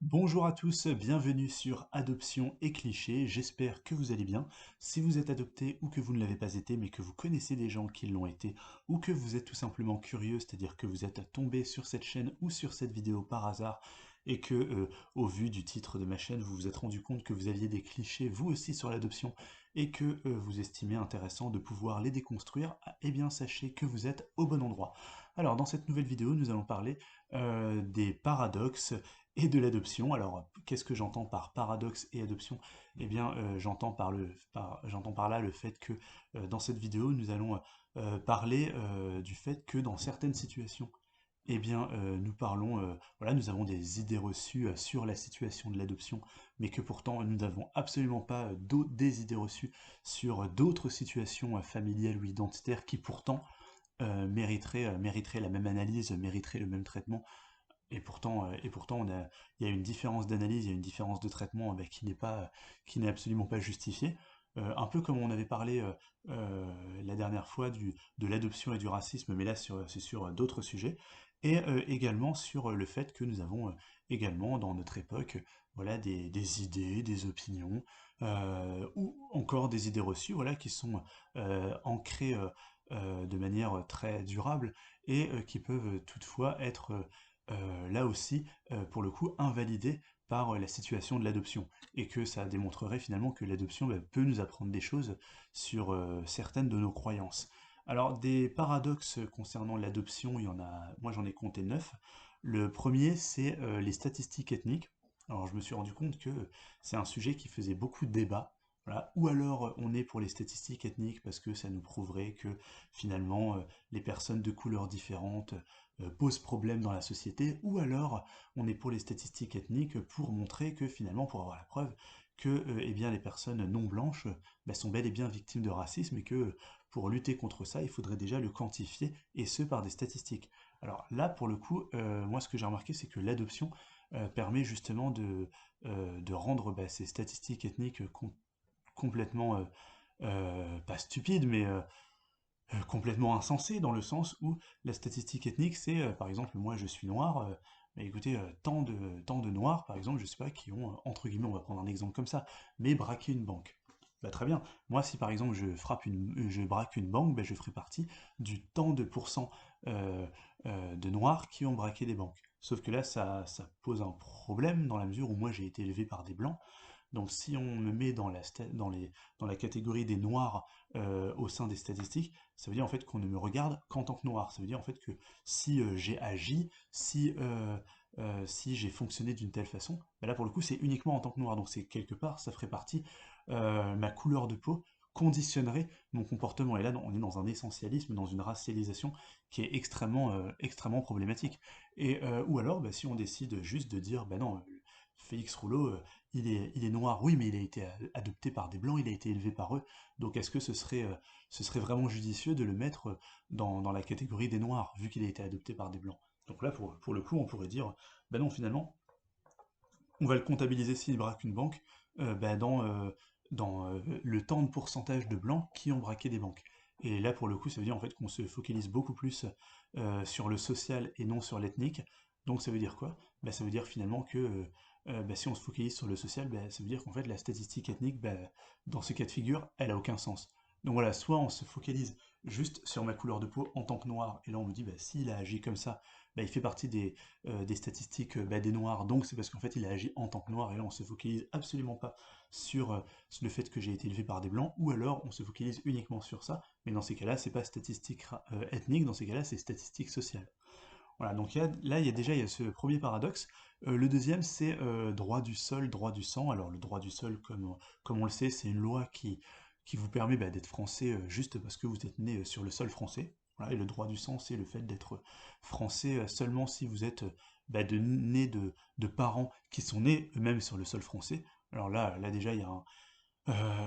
Bonjour à tous, bienvenue sur Adoption et Clichés, j'espère que vous allez bien. Si vous êtes adopté ou que vous ne l'avez pas été, mais que vous connaissez des gens qui l'ont été, ou que vous êtes tout simplement curieux, c'est-à-dire que vous êtes tombé sur cette chaîne ou sur cette vidéo par hasard, et que, au vu du titre de ma chaîne, vous vous êtes rendu compte que vous aviez des clichés vous aussi sur l'adoption, et que vous estimez intéressant de pouvoir les déconstruire, eh bien sachez que vous êtes au bon endroit. Alors dans cette nouvelle vidéo, nous allons parler des paradoxes et de l'adoption. Alors, qu'est-ce que j'entends par paradoxe et adoption? Eh bien, j'entends par là le fait que dans cette vidéo, nous allons parler du fait que dans certaines situations, eh bien, voilà, nous avons des idées reçues sur la situation de l'adoption, mais que pourtant nous n'avons absolument pas des idées reçues sur d'autres situations familiales ou identitaires qui pourtant mériteraient la même analyse, mériteraient le même traitement et pourtant il y a une différence d'analyse, il y a une différence de traitement qui n'est absolument pas justifiée. Un peu comme on avait parlé la dernière fois de l'adoption et du racisme, mais là c'est sur d'autres sujets, et également sur le fait que nous avons également dans notre époque voilà, des idées, des opinions, ou encore des idées reçues voilà, qui sont ancrées de manière très durable et qui peuvent toutefois être là aussi, pour le coup, invalidé par la situation de l'adoption, et que ça démontrerait finalement que l'adoption peut nous apprendre des choses sur certaines de nos croyances. Alors, des paradoxes concernant l'adoption, moi j'en ai compté 9. Le premier, c'est les statistiques ethniques. Alors, je me suis rendu compte que c'est un sujet qui faisait beaucoup de débats. Voilà. Ou alors on est pour les statistiques ethniques parce que ça nous prouverait que finalement les personnes de couleurs différentes pose problème dans la société, ou alors on est pour les statistiques ethniques pour montrer que finalement, pour avoir la preuve que eh bien, les personnes non blanches sont bel et bien victimes de racisme et que pour lutter contre ça, il faudrait déjà le quantifier, et ce par des statistiques. Alors là, pour le coup, moi ce que j'ai remarqué, c'est que l'adoption permet justement de rendre ces statistiques ethniques complètement, pas stupides, mais complètement insensé dans le sens où la statistique ethnique, c'est par exemple moi je suis noir, mais écoutez, tant de noirs par exemple, je sais pas, qui ont, entre guillemets, on va prendre un exemple comme ça, mais braqué une banque. Bah, très bien. Moi, si par exemple je braque une banque, bah, je ferai partie du tant de pourcents de noirs qui ont braqué des banques. Sauf que là, ça pose un problème dans la mesure où moi j'ai été élevé par des blancs, donc si on me met dans la catégorie des noirs au sein des statistiques, ça veut dire en fait qu'on ne me regarde qu'en tant que noir. Ça veut dire en fait que si j'ai agi, si j'ai fonctionné d'une telle façon, bah là pour le coup c'est uniquement en tant que noir. Donc c'est quelque part, ça ferait partie, ma couleur de peau conditionnerait mon comportement. Et là on est dans un essentialisme, dans une racialisation qui est extrêmement problématique. Et ou alors si on décide juste de dire bah non, Félix Rouleau, il est noir, oui, mais il a été adopté par des blancs, il a été élevé par eux. Donc est-ce que ce serait vraiment judicieux de le mettre dans la catégorie des noirs, vu qu'il a été adopté par des blancs? Donc là, pour le coup, on pourrait dire, ben non, finalement, on va le comptabiliser s'il braque une banque dans le temps de pourcentage de blancs qui ont braqué des banques. Et là, pour le coup, ça veut dire en fait qu'on se focalise beaucoup plus sur le social et non sur l'ethnique. Donc ça veut dire quoi? Ça veut dire finalement que si on se focalise sur le social, ça veut dire qu'en fait la statistique ethnique, dans ce cas de figure, elle a aucun sens. Donc voilà, soit on se focalise juste sur ma couleur de peau en tant que noir, et là on me dit s'il a agi comme ça, il fait partie des statistiques des noirs, donc c'est parce qu'en fait il a agi en tant que noir, et là on se focalise absolument pas sur le fait que j'ai été élevé par des blancs, ou alors on se focalise uniquement sur ça, mais dans ces cas-là c'est pas statistique ethnique, dans ces cas-là c'est statistique sociale. Voilà, donc là il y a ce premier paradoxe. Le deuxième c'est droit du sol, droit du sang. Alors le droit du sol, comme on le sait, c'est une loi qui vous permet d'être français juste parce que vous êtes né sur le sol français. Voilà, et le droit du sang, c'est le fait d'être français seulement si vous êtes né de parents qui sont nés eux-mêmes sur le sol français. Alors là déjà, il y a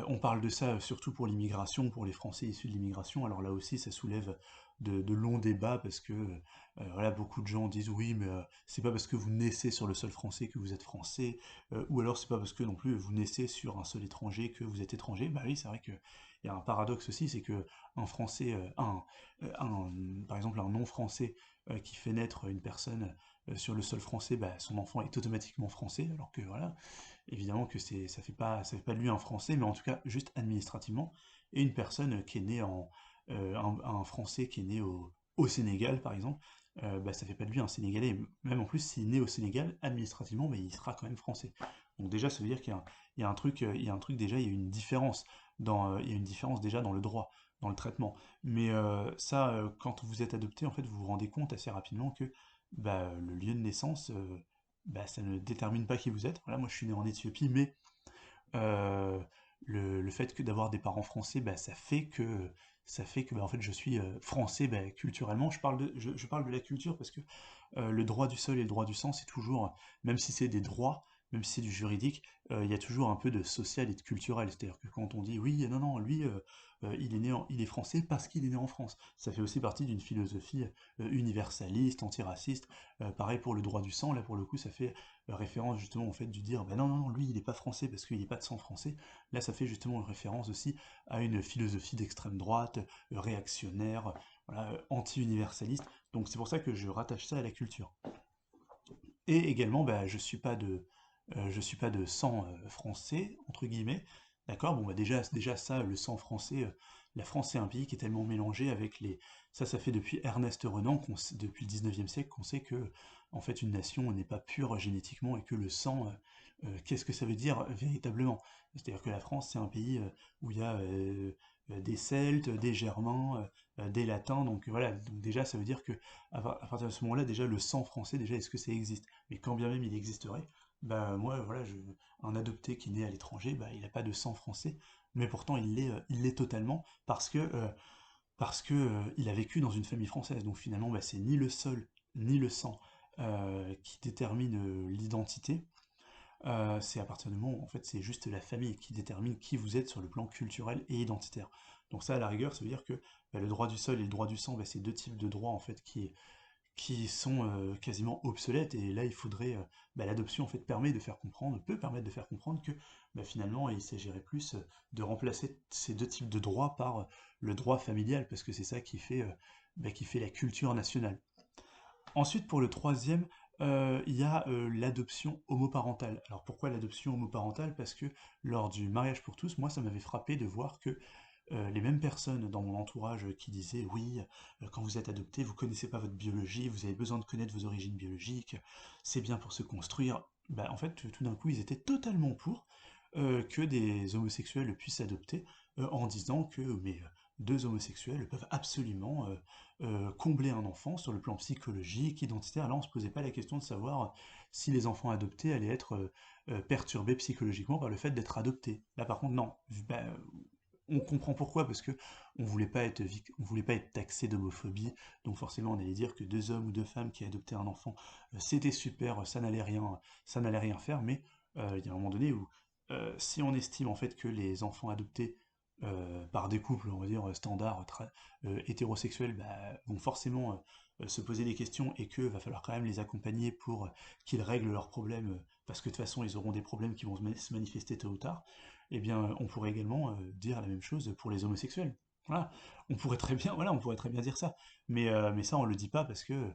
on parle de ça surtout pour l'immigration, pour les Français issus de l'immigration. Alors là aussi, ça soulève de longs débats parce que voilà, beaucoup de gens disent oui, mais c'est pas parce que vous naissez sur le sol français que vous êtes français, ou alors c'est pas parce que non plus vous naissez sur un sol étranger que vous êtes étranger. Bah oui, c'est vrai qu'il y a un paradoxe aussi, c'est que un Français, par exemple un non-français qui fait naître une personne sur le sol français, bah, son enfant est automatiquement français, alors que voilà, évidemment que ça fait pas de lui un Français, mais en tout cas juste administrativement. Et une personne qui est née un Français qui est né au Sénégal, par exemple, bah, ça fait pas de lui un Sénégalais. Même en plus, s'il est né au Sénégal, administrativement, bah, il sera quand même français. Donc déjà, ça veut dire qu'il y a un truc, il y a un truc déjà, il y a une différence il y a une différence déjà dans le droit, dans le traitement. Mais ça, quand vous êtes adopté, en fait, vous vous rendez compte assez rapidement que bah, le lieu de naissance, bah, ça ne détermine pas qui vous êtes. Voilà, moi, je suis né en Éthiopie, mais euh, le fait que d'avoir des parents français, bah, ça fait que bah, en fait, je suis français bah, culturellement. Je parle de la culture parce que le droit du sol et le droit du sang, c'est toujours, même si c'est des droits, même si c'est du juridique, il y a toujours un peu de social et de culturel. C'est-à-dire que quand on dit oui, non, non, lui, il est français parce qu'il est né en France. Ça fait aussi partie d'une philosophie universaliste, antiraciste. Pareil pour le droit du sang, là pour le coup, ça fait référence justement au fait de dire bah non, non, non, lui, il n'est pas français parce qu'il n'est pas de sang français. Là, ça fait justement une référence aussi à une philosophie d'extrême droite, réactionnaire, voilà, anti-universaliste. Donc c'est pour ça que je rattache ça à la culture. Et également, bah, je suis pas de sang français, entre guillemets. D'accord? Bon, bah déjà ça, le sang français, la France c'est un pays qui est tellement mélangé avec les. Ça fait depuis Ernest Renan, depuis le 19e siècle, qu'on sait que, en fait, une nation n'est pas pure génétiquement et que le sang, qu'est-ce que ça veut dire véritablement? C'est-à-dire que la France, c'est un pays où il y a des Celtes, des Germains, des Latins, donc voilà, donc déjà ça veut dire que à partir de ce moment-là, déjà le sang français, déjà est-ce que ça existe? Mais quand bien même il existerait, bah moi voilà, un adopté qui naît à l'étranger, bah il n'a pas de sang français, mais pourtant il l'est totalement parce que il a vécu dans une famille française. Donc finalement, bah, c'est ni le sol ni le sang qui détermine l'identité. C'est à partir du moment où en fait c'est juste la famille qui détermine qui vous êtes sur le plan culturel et identitaire. Donc ça, à la rigueur, ça veut dire que bah, le droit du sol et le droit du sang, bah, c'est deux types de droits en fait qui sont quasiment obsolètes, et là il faudrait bah, l'adoption en fait peut permettre de faire comprendre que bah, finalement il s'agirait plus de remplacer ces deux types de droits par le droit familial, parce que c'est ça qui fait la culture nationale. Ensuite, pour le troisième, il y a l'adoption homoparentale. Alors pourquoi l'adoption homoparentale? Parce que lors du mariage pour tous, moi ça m'avait frappé de voir que les mêmes personnes dans mon entourage qui disaient oui, quand vous êtes adopté, vous connaissez pas votre biologie, vous avez besoin de connaître vos origines biologiques, c'est bien pour se construire. Bah, en fait, tout d'un coup, ils étaient totalement pour que des homosexuels puissent adopter, en disant que deux homosexuels peuvent absolument combler un enfant sur le plan psychologique, identitaire. Là, on se posait pas la question de savoir si les enfants adoptés allaient être perturbés psychologiquement par le fait d'être adoptés. Là, par contre, non. Bah, on comprend pourquoi, parce que on voulait pas être taxé d'homophobie, donc forcément on allait dire que deux hommes ou deux femmes qui adoptaient un enfant, c'était super, ça n'allait rien faire, mais il y a un moment donné où si on estime en fait que les enfants adoptés par des couples, on va dire standards, hétérosexuels, bah, vont forcément se poser des questions, et que va falloir quand même les accompagner pour qu'ils règlent leurs problèmes, parce que de toute façon ils auront des problèmes qui vont se manifester tôt ou tard, eh bien, on pourrait également dire la même chose pour les homosexuels. Voilà, on pourrait très bien dire ça. Mais ça, on le dit pas parce que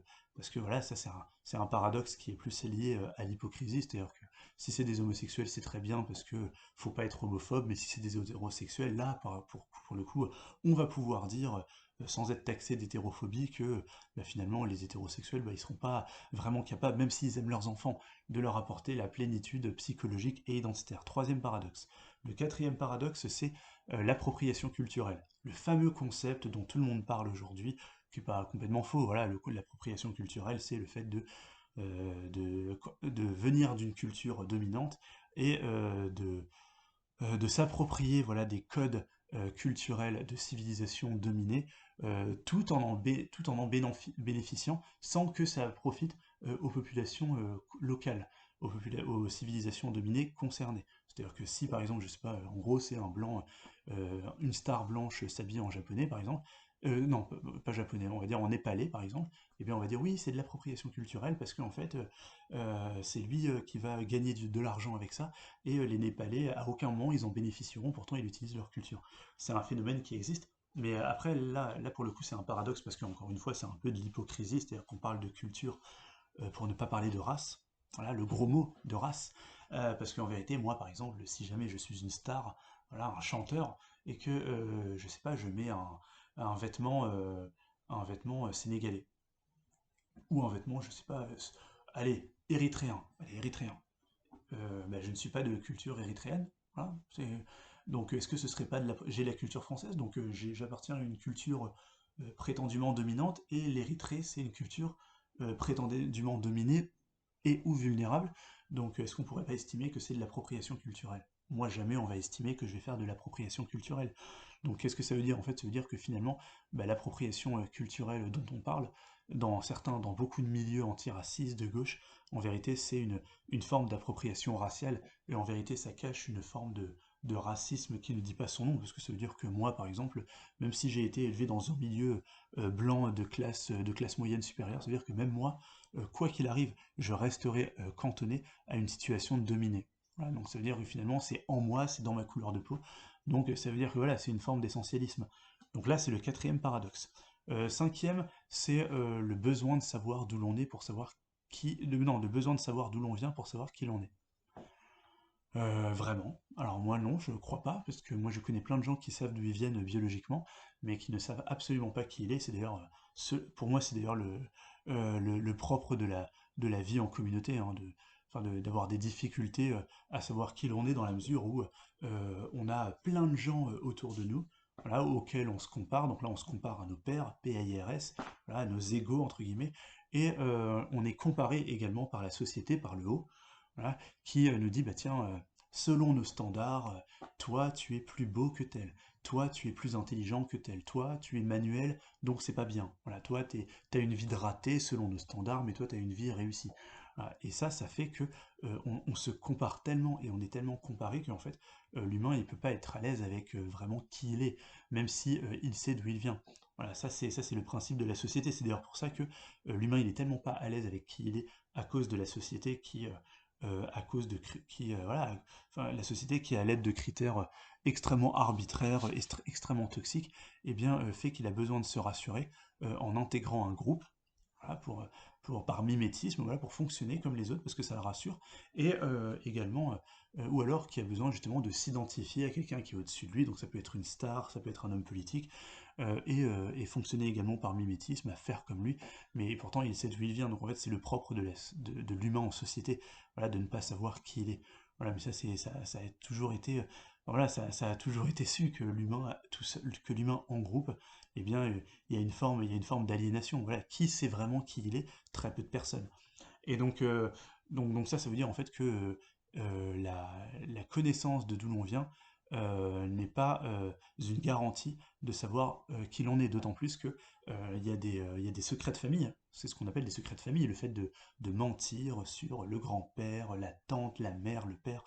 voilà, ça c'est un paradoxe qui est plus lié à l'hypocrisie, c'est-à-dire que si c'est des homosexuels, c'est très bien parce que faut pas être homophobe, mais si c'est des hétérosexuels, là, pour le coup, on va pouvoir dire, sans être taxé d'hétérophobie, que bah, finalement les hétérosexuels, bah, ils seront pas vraiment capables, même s'ils aiment leurs enfants, de leur apporter la plénitude psychologique et identitaire. Troisième paradoxe. Le quatrième paradoxe, c'est l'appropriation culturelle. Le fameux concept dont tout le monde parle aujourd'hui, qui n'est pas complètement faux. Voilà, le coup de l'appropriation culturelle, c'est le fait de venir d'une culture dominante et de s'approprier voilà, des codes culturels de civilisation dominée, tout en bénéficiant sans que ça profite aux populations locales, aux civilisations dominées concernées. C'est-à-dire que si par exemple, je sais pas, en gros c'est un blanc, une star blanche s'habille en japonais par exemple, non, pas japonais, on va dire en népalais par exemple, et bien on va dire oui, c'est de l'appropriation culturelle parce qu'en fait, c'est lui qui va gagner de l'argent avec ça, et les Népalais, à aucun moment, ils en bénéficieront, pourtant ils utilisent leur culture. C'est un phénomène qui existe, mais après, là pour le coup, c'est un paradoxe, parce qu'encore une fois, c'est un peu de l'hypocrisie, c'est-à-dire qu'on parle de culture pour ne pas parler de race, voilà, le gros mot de race, parce qu'en vérité, moi, par exemple, si jamais je suis une star, voilà, un chanteur, et que, je sais pas, je mets un vêtement, sénégalais, ou un vêtement, je sais pas, allez, érythréen, bah, je ne suis pas de culture érythréenne, voilà, donc est-ce que ce serait pas de la... J'ai la culture française, donc j'appartiens à une culture prétendument dominante, et l'Érythrée, c'est une culture prétendument dominée et ou vulnérable, donc est-ce qu'on pourrait pas estimer que c'est de l'appropriation culturelle? Moi, jamais on va estimer que je vais faire de l'appropriation culturelle. Donc qu'est-ce que ça veut dire? En fait, ça veut dire que finalement, bah, l'appropriation culturelle dont on parle, dans beaucoup de milieux antiracistes de gauche, en vérité, c'est une forme d'appropriation raciale, et en vérité, ça cache une forme de racisme qui ne dit pas son nom, parce que ça veut dire que moi, par exemple, même si j'ai été élevé dans un milieu blanc de classe moyenne supérieure, ça veut dire que même moi, quoi qu'il arrive, je resterai cantonné à une situation de dominé. Voilà, donc ça veut dire que finalement, c'est en moi, c'est dans ma couleur de peau, donc ça veut dire que voilà, c'est une forme d'essentialisme. Donc là, c'est le quatrième paradoxe. Cinquième, c'est le besoin de savoir d'où l'on est pour savoir non, le besoin de savoir d'où l'on vient pour savoir qui l'on est. Vraiment. Alors moi non, je crois pas, parce que moi je connais plein de gens qui savent d'où ils viennent biologiquement, mais qui ne savent absolument pas qui il est. C'est d'ailleurs, pour moi, c'est d'ailleurs le propre de la vie en communauté, hein, enfin d'avoir des difficultés à savoir qui l'on est, dans la mesure où on a plein de gens autour de nous, voilà, auxquels on se compare. Donc là, on se compare à nos pairs, P-A-I-R-S, voilà, à nos égaux, entre guillemets, et on est comparé également par la société, par le haut, voilà, qui nous dit, bah tiens, selon nos standards, toi tu es plus beau que tel, toi tu es plus intelligent que tel, toi tu es manuel, donc c'est pas bien. Voilà, toi t'as une vie de raté selon nos standards, mais toi t'as une vie réussie. Voilà, et ça fait que on se compare tellement, et on est tellement comparé qu'en fait l'humain il peut pas être à l'aise avec vraiment qui il est, même si il sait d'où il vient. Voilà, ça c'est le principe de la société. C'est d'ailleurs pour ça que l'humain il est tellement pas à l'aise avec qui il est, à cause de la société à cause de voilà, enfin, la société qui, à l'aide de critères extrêmement arbitraires, extrêmement toxiques, eh bien, fait qu'il a besoin de se rassurer en intégrant un groupe, voilà, par mimétisme, voilà, pour fonctionner comme les autres, parce que ça le rassure, et également, ou alors qui a besoin justement de s'identifier à quelqu'un qui est au-dessus de lui, donc ça peut être une star, ça peut être un homme politique, et fonctionner également par mimétisme, à faire comme lui, mais pourtant il sait d'où il vient, donc en fait c'est le propre de l'humain en société, voilà, de ne pas savoir qui il est. Voilà, mais ça a toujours été, voilà, ça a toujours été su que que l'humain en groupe, eh bien, il y a une forme d'aliénation. Voilà, qui sait vraiment qui il est? Très peu de personnes. Et donc ça veut dire en fait que la connaissance de d'où l'on vient n'est pas une garantie de savoir qui l'on est, d'autant plus que il y a des secrets de famille. C'est ce qu'on appelle des secrets de famille, le fait de mentir sur le grand-père, la tante, la mère, le père.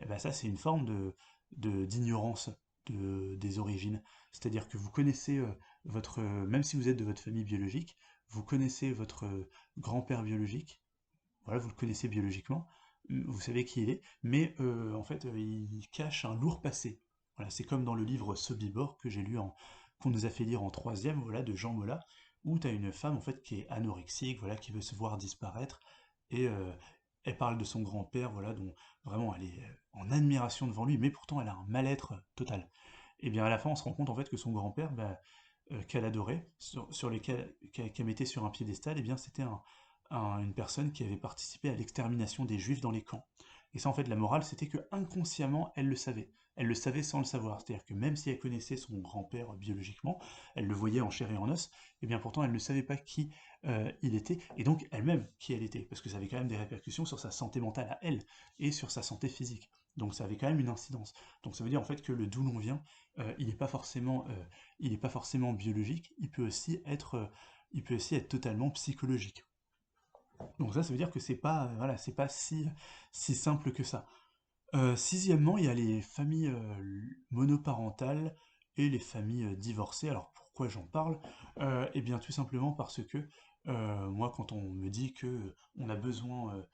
Et ben ça, c'est une forme d'ignorance des origines. C'est-à-dire que vous connaissez même si vous êtes de votre famille biologique, vous connaissez votre grand-père biologique, voilà, vous le connaissez biologiquement, vous savez qui il est, mais en fait, il cache un lourd passé. Voilà, c'est comme dans le livre Sobibor que qu'on nous a fait lire en troisième, voilà, de Jean Mola, où tu as une femme en fait qui est anorexique, voilà, qui veut se voir disparaître, et elle parle de son grand-père, voilà, dont vraiment elle est en admiration devant lui, mais pourtant elle a un mal-être total. Et bien à la fin, on se rend compte en fait que son grand-père, bah, qu'elle adorait, qu'elle mettait sur un piédestal, et bien c'était une personne qui avait participé à l'extermination des juifs dans les camps. Et ça, en fait, la morale, c'était que inconsciemment, elle le savait. Elle le savait sans le savoir. C'est-à-dire que même si elle connaissait son grand-père biologiquement, elle le voyait en chair et en os, et bien pourtant, elle ne savait pas qui il était, et donc elle-même qui elle était, parce que ça avait quand même des répercussions sur sa santé mentale à elle, et sur sa santé physique. Donc ça avait quand même une incidence. Donc ça veut dire en fait que le d'où l'on vient, il n'est pas forcément biologique, il peut aussi être totalement psychologique. Donc ça veut dire que c'est pas, voilà, c'est pas si simple que ça. Sixièmement, il y a les familles monoparentales et les familles divorcées. Alors pourquoi j'en parle? Eh bien tout simplement parce que moi, quand on me dit que on a besoin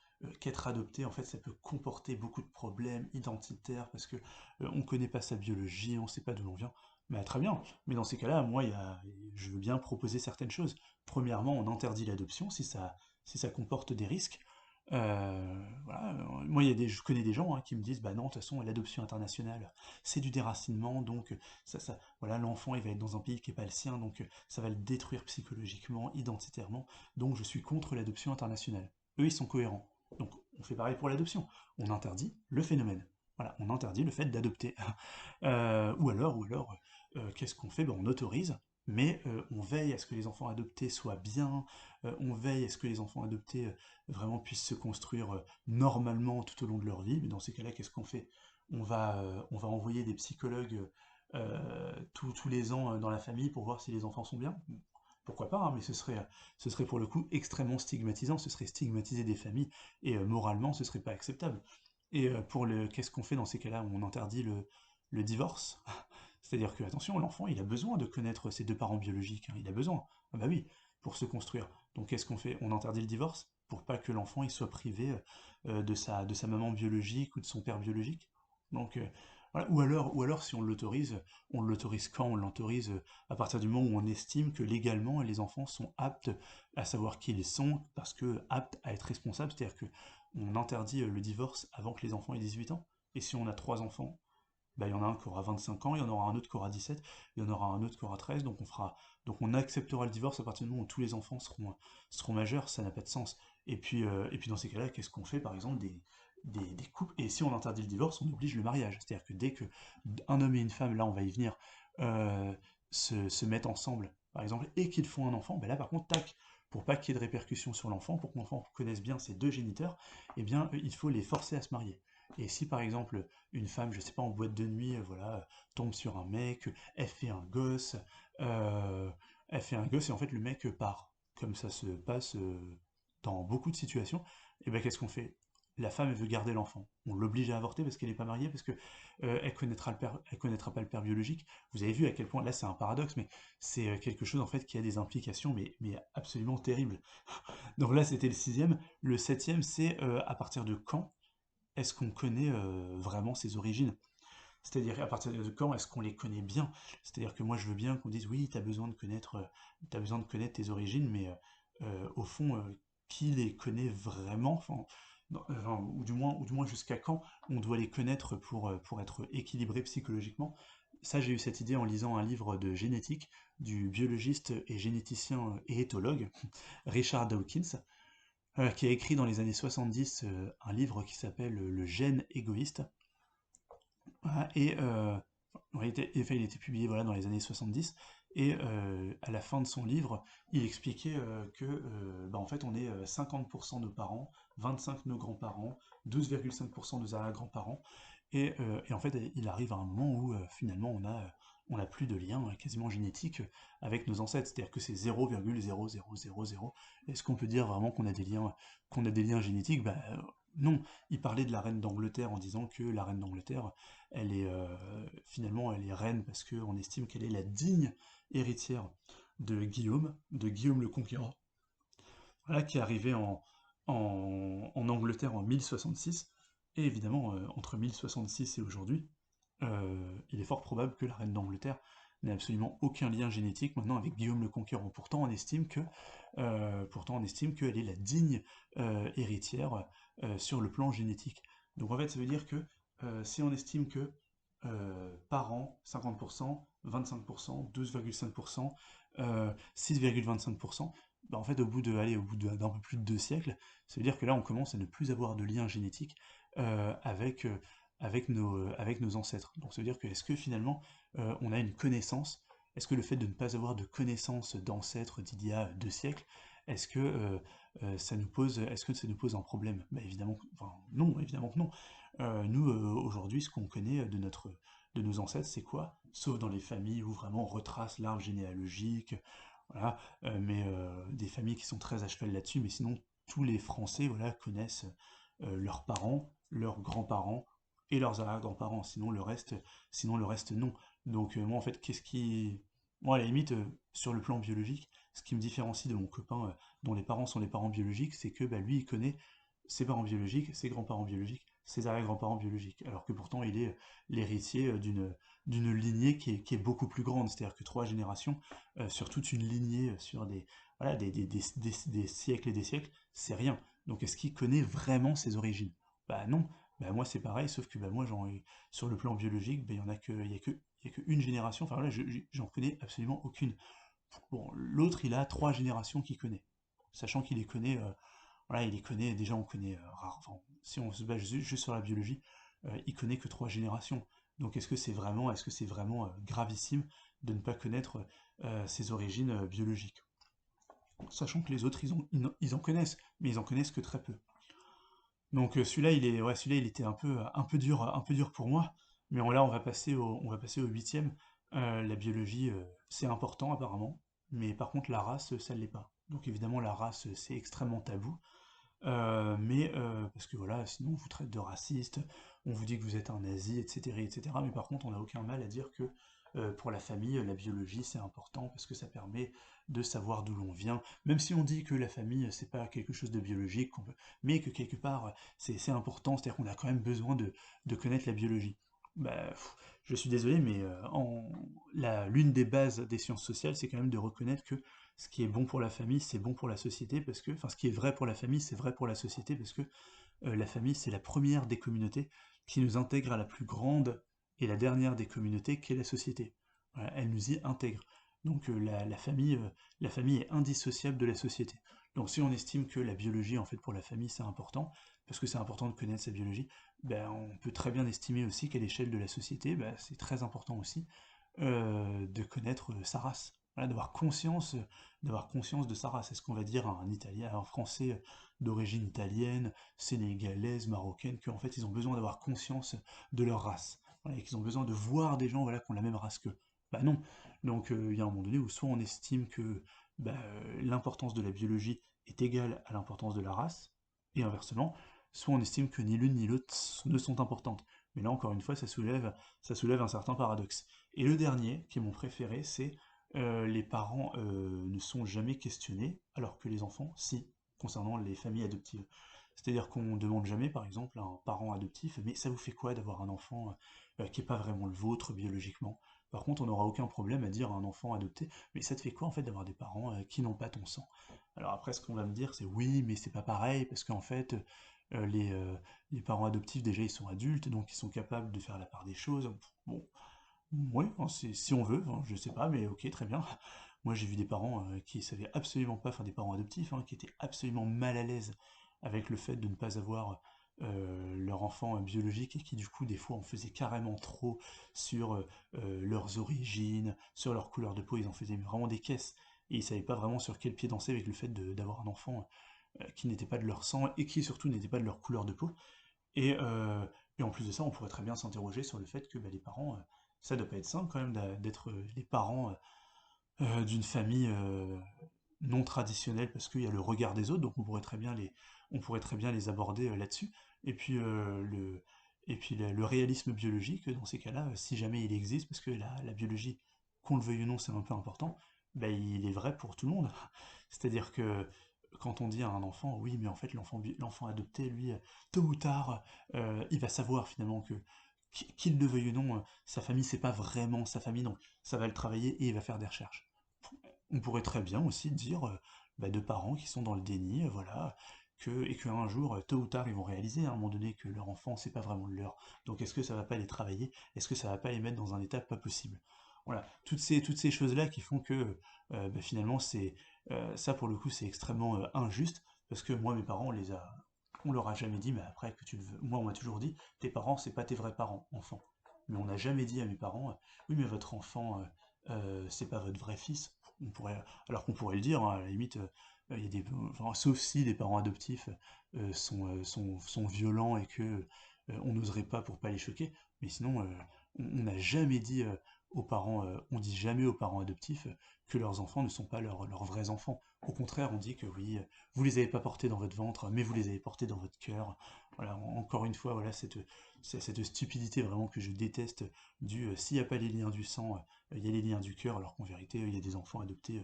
qu'être adopté, en fait, ça peut comporter beaucoup de problèmes identitaires parce que on connaît pas sa biologie, on sait pas d'où l'on vient. Bah, très bien, mais dans ces cas-là, moi, je veux bien proposer certaines choses. Premièrement, on interdit l'adoption si ça comporte des risques. Voilà. Moi, je connais des gens, hein, qui me disent, bah non, de toute façon, l'adoption internationale, c'est du déracinement, donc voilà, l'enfant, il va être dans un pays qui n'est pas le sien, donc ça va le détruire psychologiquement, identitairement, donc je suis contre l'adoption internationale. Eux, ils sont cohérents. Donc, on fait pareil pour l'adoption. On interdit le phénomène. Voilà, on interdit le fait d'adopter. Ou alors, qu'est-ce qu'on fait? Ben, on autorise, mais on veille à ce que les enfants adoptés soient bien, on veille à ce que les enfants adoptés vraiment puissent se construire normalement tout au long de leur vie. Mais dans ces cas-là, qu'est-ce qu'on fait? On va envoyer des psychologues tous les ans dans la famille pour voir si les enfants sont bien. Pourquoi pas, hein, mais ce serait pour le coup extrêmement stigmatisant, ce serait stigmatiser des familles, et moralement, ce serait pas acceptable. Et qu'est-ce qu'on fait dans ces cas-là? On interdit le divorce. C'est-à-dire que, attention, l'enfant, il a besoin de connaître ses deux parents biologiques, hein, il a besoin. Ah bah oui, pour se construire. Donc qu'est-ce qu'on fait? On interdit le divorce pour pas que l'enfant il soit privé de sa maman biologique ou de son père biologique. Donc voilà. Ou alors si on l'autorise quand? On l'autorise à partir du moment où on estime que légalement les enfants sont aptes à savoir qui ils sont, parce que aptes à être responsables, c'est-à-dire que on interdit le divorce avant que les enfants aient 18 ans. Et si on a trois enfants, bah, il y en a un qui aura 25 ans, il y en aura un autre qui aura 17, il y en aura un autre qui aura 13, donc on acceptera le divorce à partir du moment où tous les enfants seront majeurs, ça n'a pas de sens. Et puis dans ces cas-là, qu'est-ce qu'on fait par exemple des couples? Et si on interdit le divorce, on oblige le mariage. C'est-à-dire que dès que un homme et une femme, là on va y venir, euh, se mettent ensemble, par exemple, et qu'ils font un enfant, ben là par contre, tac, pour pas qu'il y ait de répercussions sur l'enfant, pour que l'enfant connaisse bien ses deux géniteurs, eh bien il faut les forcer à se marier. Et si par exemple une femme, je sais pas, en boîte de nuit, voilà, tombe sur un mec, elle fait un gosse, euh, et en fait le mec part. Comme ça se passe dans beaucoup de situations, et ben qu'est-ce qu'on fait? La femme, elle veut garder l'enfant. On l'oblige à avorter parce qu'elle n'est pas mariée, parce que elle connaîtra pas le père biologique. Vous avez vu à quel point, là c'est un paradoxe, mais c'est quelque chose en fait qui a des implications, mais absolument terribles. Donc là c'était le sixième. Le septième, c'est à partir de quand est-ce qu'on connaît vraiment ses origines? C'est-à-dire à partir de quand est-ce qu'on les connaît bien? C'est-à-dire que moi je veux bien qu'on dise oui, t'as besoin de connaître tes origines, mais au fond, qui les connaît vraiment? Enfin, ou du moins jusqu'à quand on doit les connaître pour être équilibré psychologiquement? Ça, j'ai eu cette idée en lisant un livre de génétique du biologiste et généticien et éthologue Richard Dawkins, qui a écrit dans les années 70 un livre qui s'appelle Le gène égoïste. Voilà. Et enfin, il a été publié, voilà, dans les années 70. Et à la fin de son livre, il expliquait que bah, en fait on est 50% nos parents, 25 nos grands-parents, 12,5% nos arrière-grands-parents. Et en fait, il arrive à un moment où finalement on a plus de lien quasiment génétique avec nos ancêtres. C'est-à-dire que c'est 0,0000. Est-ce qu'on peut dire vraiment qu'on a des liens génétiques? Bah, non. Il parlait de la reine d'Angleterre en disant que la reine d'Angleterre, finalement, elle est reine parce qu'on estime qu'elle est la digne héritière de Guillaume le Conquérant, voilà, qui est arrivé en Angleterre en 1066. Et évidemment, entre 1066 et aujourd'hui, il est fort probable que la reine d'Angleterre n'ait absolument aucun lien génétique maintenant avec Guillaume le Conquérant. Pourtant, on estime qu'elle est la digne héritière sur le plan génétique. Donc en fait, ça veut dire que si on estime que parents 50%, 25%, 12,5%, 6,25%, bah en fait au bout d'un peu plus de 2 siècles, ça veut dire que là on commence à ne plus avoir de lien génétique avec nos ancêtres. Donc ça veut dire que est-ce que finalement on a une connaissance, est-ce que le fait de ne pas avoir de connaissance d'ancêtres d'il y a 2 siècles, est-ce que ça nous pose un problème? Bah évidemment, enfin non, évidemment que non. Nous, aujourd'hui, ce qu'on connaît de nos ancêtres, c'est quoi? Sauf dans les familles où vraiment on retrace l'arbre généalogique, voilà, mais des familles qui sont très à cheval là-dessus, mais sinon, tous les Français, voilà, connaissent leurs parents, leurs grands-parents et leurs arrière-grands-parents, sinon le reste non. Donc moi, en fait, moi, à la limite, sur le plan biologique, ce qui me différencie de mon copain dont les parents sont les parents biologiques, c'est que bah, lui, il connaît ses parents biologiques, ses grands-parents biologiques, ses arrière-grands-parents biologiques, alors que pourtant il est l'héritier d'une lignée qui est beaucoup plus grande, c'est-à-dire que 3 générations sur toute une lignée, sur voilà, des siècles et des siècles, c'est rien. Donc est-ce qu'il connaît vraiment ses origines? Bah non, bah moi c'est pareil, sauf que bah moi sur le plan biologique, bah, il y a que une génération, enfin voilà, j'en connais absolument aucune. Bon, l'autre il a trois générations qu'il connaît, sachant qu'il les connaît, voilà, il les connaît, déjà on connaît enfin, si on se base juste sur la biologie, il connaît que trois générations. Donc est-ce que c'est vraiment gravissime de ne pas connaître ses origines biologiques? Sachant que les autres, ils en connaissent, mais ils en connaissent que très peu. Donc celui-là, il était un peu dur pour moi. Mais là, on va passer au huitième. La biologie, c'est important apparemment, mais par contre la race, ça ne l'est pas. Donc évidemment, la race, c'est extrêmement tabou. Parce que voilà, sinon on vous traite de raciste, on vous dit que vous êtes un nazi, etc., etc. Mais par contre, on n'a aucun mal à dire que pour la famille, la biologie c'est important parce que ça permet de savoir d'où l'on vient. Même si on dit que la famille c'est pas quelque chose de biologique, mais que quelque part c'est important, c'est-à-dire qu'on a quand même besoin de connaître la biologie. Bah, je suis désolé, mais l'une des bases des sciences sociales, c'est quand même de reconnaître que ce qui est bon pour la famille, c'est bon pour la société, parce que, enfin, ce qui est vrai pour la famille, c'est vrai pour la société, parce que la famille, c'est la première des communautés qui nous intègre à la plus grande et la dernière des communautés, qui est la société. Voilà, elle nous y intègre. Donc la famille est indissociable de la société. Donc si on estime que la biologie, en fait, pour la famille, c'est important, parce que c'est important de connaître sa biologie, ben, on peut très bien estimer aussi qu'à l'échelle de la société, ben, c'est très important aussi de connaître sa race. Voilà, d'avoir conscience de sa race. Est-ce qu'on va dire à un Italien, à un Français d'origine italienne, sénégalaise, marocaine, qu'en fait ils ont besoin d'avoir conscience de leur race, voilà, et qu'ils ont besoin de voir des gens, voilà, qui ont la même race qu'eux? Bah non. Donc il y a un moment donné où soit on estime que bah, l'importance de la biologie est égale à l'importance de la race, et inversement, soit on estime que ni l'une ni l'autre ne sont importantes. Mais là encore une fois, ça soulève un certain paradoxe. Et le dernier, qui est mon préféré, c'est les parents ne sont jamais questionnés, alors que les enfants, si, concernant les familles adoptives. C'est-à-dire qu'on ne demande jamais, par exemple, à un parent adoptif, mais ça vous fait quoi d'avoir un enfant qui n'est pas vraiment le vôtre biologiquement? Par contre, on n'aura aucun problème à dire à un enfant adopté, mais ça te fait quoi en fait d'avoir des parents qui n'ont pas ton sang? Alors après, ce qu'on va me dire, c'est oui, mais c'est pas pareil, parce qu'en fait, euh, les, euh, les parents adoptifs, déjà, ils sont adultes, donc ils sont capables de faire la part des choses. Bon, oui, si on veut, hein, je sais pas, mais ok, très bien. Moi, j'ai vu des parents qui savaient absolument pas, enfin des parents adoptifs, hein, qui étaient absolument mal à l'aise avec le fait de ne pas avoir leur enfant biologique et qui du coup des fois en faisaient carrément trop sur leurs origines, sur leur couleur de peau, ils en faisaient vraiment des caisses. Et ils savaient pas vraiment sur quel pied danser avec le fait d'avoir un enfant qui n'était pas de leur sang et qui surtout n'était pas de leur couleur de peau. Et, euh, et en plus de ça, on pourrait très bien s'interroger sur le fait que bah, les parents, ça doit pas être simple quand même d'être les parents d'une famille non traditionnelle parce qu'il y a le regard des autres, donc on pourrait très bien les aborder là-dessus. Et puis, le réalisme biologique, dans ces cas-là, si jamais il existe, parce que la biologie, qu'on le veuille ou non, c'est un peu important, bah, il est vrai pour tout le monde. C'est-à-dire que quand on dit à un enfant, oui, mais en fait, l'enfant adopté, lui, tôt ou tard, il va savoir finalement que, qu'il le veuille ou non, sa famille, c'est pas vraiment sa famille, donc ça va le travailler et il va faire des recherches. On pourrait très bien aussi dire bah, de parents qui sont dans le déni, voilà, et qu'un jour, tôt ou tard, ils vont réaliser à un moment donné que leur enfant, c'est pas vraiment le leur. Donc est-ce que ça va pas les travailler? Est-ce que ça va pas les mettre dans un état pas possible? Voilà, toutes ces choses-là qui font que bah, finalement, ça pour le coup, c'est extrêmement injuste, parce que moi, mes parents, on leur a jamais dit, mais après que tu le veux, moi, on m'a toujours dit, tes parents, c'est pas tes vrais parents, enfant. Mais on n'a jamais dit à mes parents, oui, mais votre enfant, c'est pas votre vrai fils. Alors qu'on pourrait le dire, hein, à la limite, il y a enfin, sauf si les parents adoptifs sont violents et que on n'oserait pas pour pas les choquer. Mais sinon, on n'a jamais dit aux parents, on dit jamais aux parents adoptifs que leurs enfants ne sont pas leurs vrais enfants. Au contraire, on dit que oui, vous les avez pas portés dans votre ventre, mais vous les avez portés dans votre cœur. Voilà, encore une fois, voilà cette stupidité vraiment que je déteste s'il n'y a pas les liens du sang, il y a les liens du cœur, alors qu'en vérité, il y a des enfants adoptés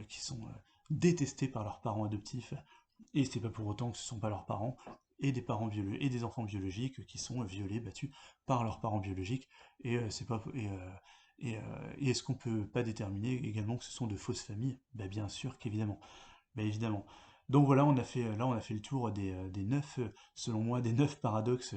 qui sont détestés par leurs parents adoptifs, et c'est pas pour autant que ce sont pas leurs parents, et des enfants biologiques qui sont violés, battus par leurs parents biologiques, et c'est pas et, Et est-ce qu'on peut pas déterminer également que ce sont de fausses familles? Bah, bien sûr qu'évidemment. Bah, évidemment. Donc voilà, on a fait le tour des 9, selon moi, des 9 paradoxes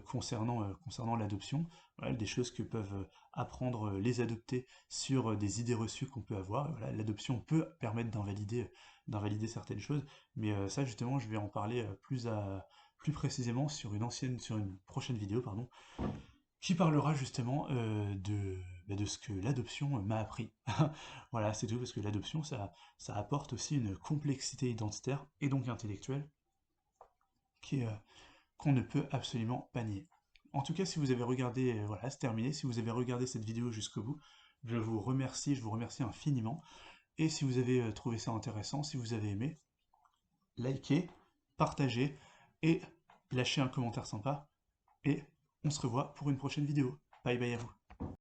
concernant l'adoption. Voilà, des choses que peuvent apprendre les adoptés sur des idées reçues qu'on peut avoir. Et voilà, l'adoption peut permettre d'invalider certaines choses, mais ça justement, je vais en parler plus précisément sur une prochaine vidéo, pardon, qui parlera justement de ce que l'adoption m'a appris. Voilà, c'est tout, parce que l'adoption, ça apporte aussi une complexité identitaire et donc intellectuelle qui est, qu'on ne peut absolument pas nier. En tout cas, si vous avez regardé, voilà, c'est terminé, si vous avez regardé cette vidéo jusqu'au bout, je vous remercie infiniment. Et si vous avez trouvé ça intéressant, si vous avez aimé, likez, partagez et lâchez un commentaire sympa. Et on se revoit pour une prochaine vidéo. Bye bye à vous.